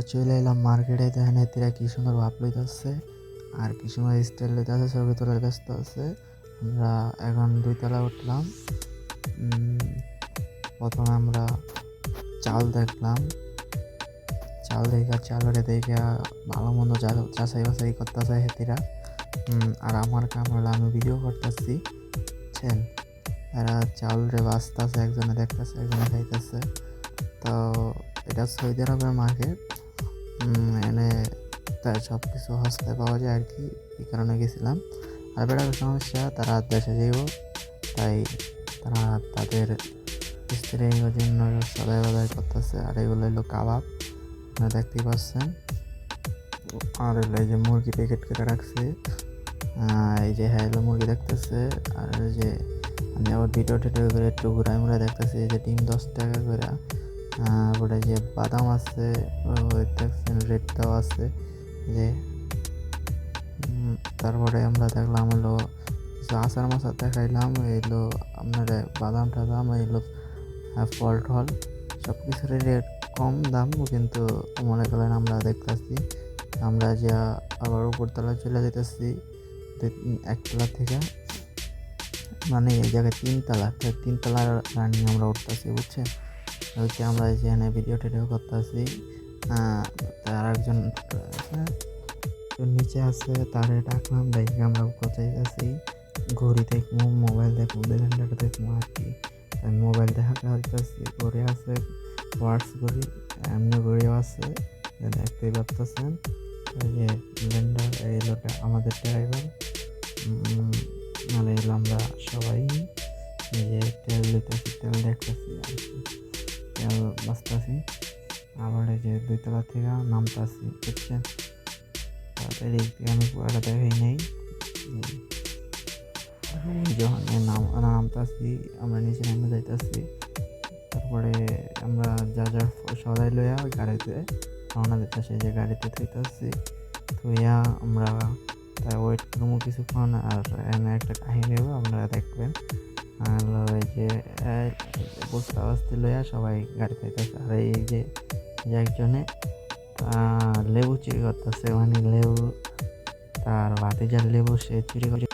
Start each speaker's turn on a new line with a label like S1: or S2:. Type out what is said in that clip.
S1: চলে এলাম মার্কেটে। দেখেন এতিরা কি সুন্দর ভাব লইতেছে আর কি সুন্দর স্টাইল লইতেছে, ছবি তোলার ব্যস্ত আছে। আমরা এখন 2 তলা উঠলাম। প্রথমে আমরা চাল দেখলাম, চাল দেখা চালরে দেখে ভালো মন্দ যাচাই বাছাই করতেছে হেতিরা। আর আমার কাম হলো আমি ভিডিও করতেছি, বুঝছেন। এরা চাউলরে বাঁচতেছে, একজনে দেখতেছে একজনে খাইতেছে। তো এটা সৌদি আরবের মার্কেট, এনে তাই সব কিছু সস্তায় পাওয়া যায় আর কি, এই কারণে গেছিলাম। আর বেড়ার সমস্যা, তারা দেশে যাইব, তাই তারা তাদের স্ত্রীর জন্য সদাই বাদাই করতেছে। আর এগুলো হলো কাবাব, আপনারা দেখতেই পাচ্ছেন। আর হলো এই যে মুরগি প্যাকেট করে রাখছে, এই যে হ্যাঁ এলো মুরগি দেখতেছে। আর এই যে আমি আবার ভিডিও টিডিও করে একটু ঘুরাই মুড়াই দেখতেছি, এই যে ডিম 10 টাকা করে। তারপরে যে বাদাম আছে, দেখছেন রেডটাও আছে যে। তারপরে আমরা দেখলাম হলো কিছু আচার মাচার দেখাইলাম, এইগুলো আপনার বাদাম টাদাম, এইগুলো ফল টল সব কিছুর রেট কম দাম, কিন্তু মনে করেন আমরা দেখতেছি আমরা যে আবার উপরতলা চলে যেতেছি 1 তলা থেকে, মানে এই জায়গায় 3 তলার রানিং আমরা উঠতেছি, বুঝছেন। হচ্ছে আমরা যেখানে ভিডিও টিডিও করতেছি, তার একজন নিচে আছে, তারে ডাকলাম, ডাইকে আমরা কোথায় যাচ্ছি। ঘড়ি দেখবো, মোবাইল দেখবো, ব্লেন্ডার দেখবো আর কি। তাই মোবাইল দেখাতে হইতেছি, ঘড়ি আছে, ওয়ার্স ঘড়ি, এমনি ঘড়িও আছে, দেখতেই পারতেছেন। এই যে ব্লেন্ডার, এই লোকটা আমাদের ড্রাইভার। মানে এলো আমরা সবাই এই যে তেল দিতেছি, তেল দেখতেছি আর কি, তেল বাঁচতেছি। আবার এই যে 2 তলা থেকে নামতাছি, বুঝছেন। তাড়াতাড়ি আমি পুরোটা দেখাই নেই। যখন নামতাছি আমরা নিচে নেমে যাইতাছি, তারপরে আমরা যা যা সদাই লইয়া ওই গাড়িতে রওনা দিতেছি, যে গাড়িতে থইতাছি। থইয়া আমরা তাই ওয়েট করবো কিছুক্ষণ। আর এনে একটা কাহিনী হবে, আপনারা দেখবেন। আর এই যে বস্তা বস্তি লইয়া সবাই গাড়ি পাইতেছে। আর এই যে একজনে লেবু চুরি করতেছে, মানে লেবু, তার ভাতিজার লেবু সে চুরি করে